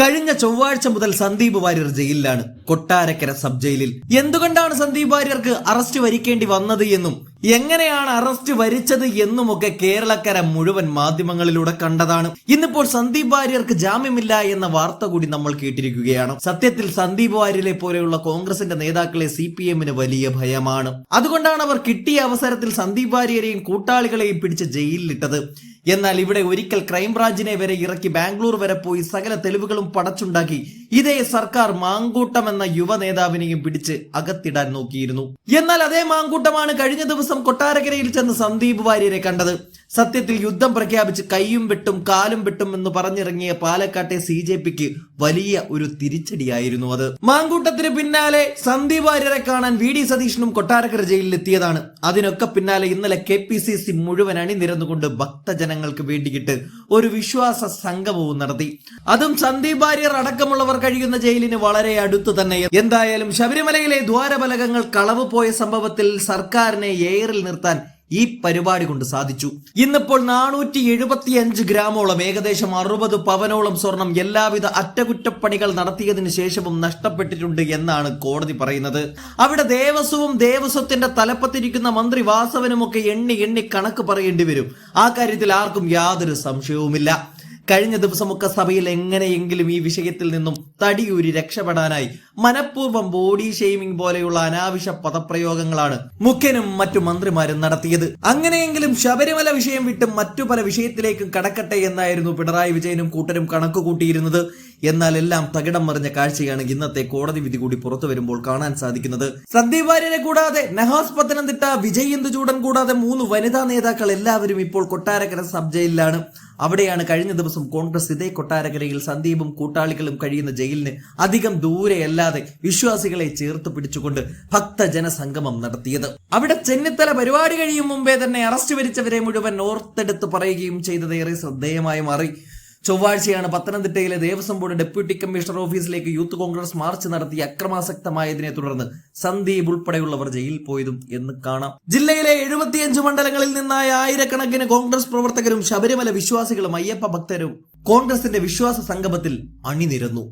കഴിഞ്ഞ ചൊവ്വാഴ്ച മുതൽ സന്ദീപ് വാര്യർ ജയിലിലാണ്. കൊട്ടാരക്കര സബ് ജയിലിൽ. എന്തുകൊണ്ടാണ് സന്ദീപ് വാര്യർക്ക് അറസ്റ്റ് വരിക്കേണ്ടി വന്നത് എന്നും എങ്ങനെയാണ് അറസ്റ്റ് വരിച്ചത് എന്നുമൊക്കെ കേരളക്കര മുഴുവൻ മാധ്യമങ്ങളിലൂടെ കണ്ടതാണ്. ഇന്നിപ്പോൾ സന്ദീപ് വാര്യർക്ക് ജാമ്യമില്ല എന്ന വാർത്ത കൂടി നമ്മൾ കേട്ടിരിക്കുകയാണ്. സത്യത്തിൽ സന്ദീപ് വാര്യരെ പോലെയുള്ള കോൺഗ്രസിന്റെ നേതാക്കളെ CPM-ന് വലിയ ഭയമാണ്. അതുകൊണ്ടാണ് അവർ കിട്ടിയ അവസരത്തിൽ സന്ദീപ് വാര്യരെയും കൂട്ടാളികളെയും പിടിച്ച് ജയിലിലിട്ടത്. എന്നാൽ ഇവിടെ ഒരിക്കൽ ക്രൈംബ്രാഞ്ചിനെ വരെ ഇറക്കി ബാംഗ്ലൂർ വരെ പോയി സകല തെളിവുകളും പടച്ചുണ്ടാക്കി ഇതേ സർക്കാർ മാങ്കൂട്ടം എന്ന യുവ നേതാവിനെയും പിടിച്ച് അകത്തിടാൻ നോക്കിയിരുന്നു. എന്നാൽ അതേ മാങ്കൂട്ടമാണ് കഴിഞ്ഞ ദിവസം കൊട്ടാരക്കരയിൽ ചെന്ന് സന്ദീപ് വാര്യരെ കണ്ടത്. സത്യത്തിൽ യുദ്ധം പ്രഖ്യാപിച്ച് കൈയും വെട്ടും കാലും വെട്ടും എന്ന് പറഞ്ഞിറങ്ങിയ പാലക്കാട്ടെ CJPക്ക് വലിയ ഒരു തിരിച്ചടിയായിരുന്നു അത്. മാങ്കൂട്ടത്തിന് പിന്നാലെ സന്ദീപ് വാര്യരെ കാണാൻ VD സതീശനും കൊട്ടാരക്കര ജയിലിലെത്തിയതാണ്. അതിനൊക്കെ പിന്നാലെ ഇന്നലെ KPCC മുഴുവൻ അണിനിരന്നുകൊണ്ട് ഭക്തജനങ്ങൾക്ക് വേണ്ടിയിട്ട് ഒരു വിശ്വാസ സംഗമവും നടത്തി. അതും സന്ദീപ് വാര്യർ അടക്കമുള്ളവർ കഴിയുന്ന ജയിലിന് വളരെ അടുത്തു തന്നെ. എന്തായാലും ശബരിമലയിലെ ദ്വാരപലകങ്ങൾ കളവ് പോയ സംഭവത്തിൽ സർക്കാരിനെ എയറിൽ നിർത്താൻ ഈ പരിപാടി കൊണ്ട് സാധിച്ചു. ഇന്നിപ്പോൾ 475 ഗ്രാമോളം ഏകദേശം 60 പവനോളം സ്വർണം എല്ലാവിധ അറ്റകുറ്റപ്പണികൾ നടത്തിയതിനു ശേഷവും നഷ്ടപ്പെട്ടിട്ടുണ്ട് എന്നാണ് കോടതി പറയുന്നത്. അവിടെ ദേവസ്വത്തിന്റെ തലപ്പത്തിരിക്കുന്ന മന്ത്രി വാസവനുമൊക്കെ എണ്ണി കണക്ക് പറയേണ്ടി വരും. ആ കാര്യത്തിൽ ആർക്കും യാതൊരു സംശയവുമില്ല. കഴിഞ്ഞ ദിവസമൊക്കെ സഭയിൽ എങ്ങനെയെങ്കിലും ഈ വിഷയത്തിൽ നിന്നും തടിയൂരി രക്ഷപ്പെടാനായി മനഃപൂർവ്വം ബോഡി ഷെയ്മിംഗ് പോലെയുള്ള അനാവശ്യ പദപ്രയോഗങ്ങളാണ് മുഖ്യനും മറ്റു മന്ത്രിമാരും നടത്തിയത്. അങ്ങനെയെങ്കിലും ശബരിമല വിഷയം വിട്ട് മറ്റു പല വിഷയത്തിലേക്കും കടക്കട്ടെ എന്നായിരുന്നു പിണറായി വിജയനും കൂട്ടരും കണക്ക് കൂട്ടിയിരുന്നത്. എന്നാൽ എല്ലാം തകിടം മറിഞ്ഞ കാഴ്ചയാണ് ഇന്നത്തെ കോടതി വിധി കൂടി പുറത്തു വരുമ്പോൾ കാണാൻ സാധിക്കുന്നത്. സന്ദീപ് വാര്യരെ കൂടാതെ നഹാസ് പത്തനംതിട്ട, വിജയ് ഇന്ദുചൂഡൻ കൂടാതെ 3 വനിതാ നേതാക്കൾ എല്ലാവരും ഇപ്പോൾ കൊട്ടാരക്കര സബ് ജയിലിലാണ്. അവിടെയാണ് കഴിഞ്ഞ ദിവസം കോൺഗ്രസ് ഇതേ കൊട്ടാരക്കരയിൽ സന്ദീപും കൂട്ടാളികളും കഴിയുന്ന ജയിലിന് അധികം ദൂരെയല്ലാതെ വിശ്വാസികളെ ചേർത്ത് പിടിച്ചുകൊണ്ട് ഭക്തജനസംഗമം നടത്തിയത്. അവിടെ ചെന്നിത്തല പരിപാടി കഴിയും മുമ്പേ തന്നെ അറസ്റ്റ് വരിച്ചവരെ മുഴുവൻ ഓർത്തെടുത്ത് പറയുകയും ചെയ്തത് ഏറെ ശ്രദ്ധേയമായി മാറി. ചൊവ്വാഴ്ചയാണ് പത്തനംതിട്ടയിലെ ദേവസ്വം ബോർഡ് ഡെപ്യൂട്ടി കമ്മീഷണർ ഓഫീസിലേക്ക് യൂത്ത് കോൺഗ്രസ് മാർച്ച് നടത്തി അക്രമാസക്തമായതിനെ തുടർന്ന് സന്ദീപ് ഉൾപ്പെടെയുള്ളവർ ജയിലിൽ പോയതും എന്ന് കാണാം. ജില്ലയിലെ 75 മണ്ഡലങ്ങളിൽ നിന്നായ ആയിരക്കണക്കിന് കോൺഗ്രസ് പ്രവർത്തകരും ശബരിമല വിശ്വാസികളും അയ്യപ്പ ഭക്തരും കോൺഗ്രസിന്റെ വിശ്വാസ സംഗമത്തിൽ അണിനിരന്നു.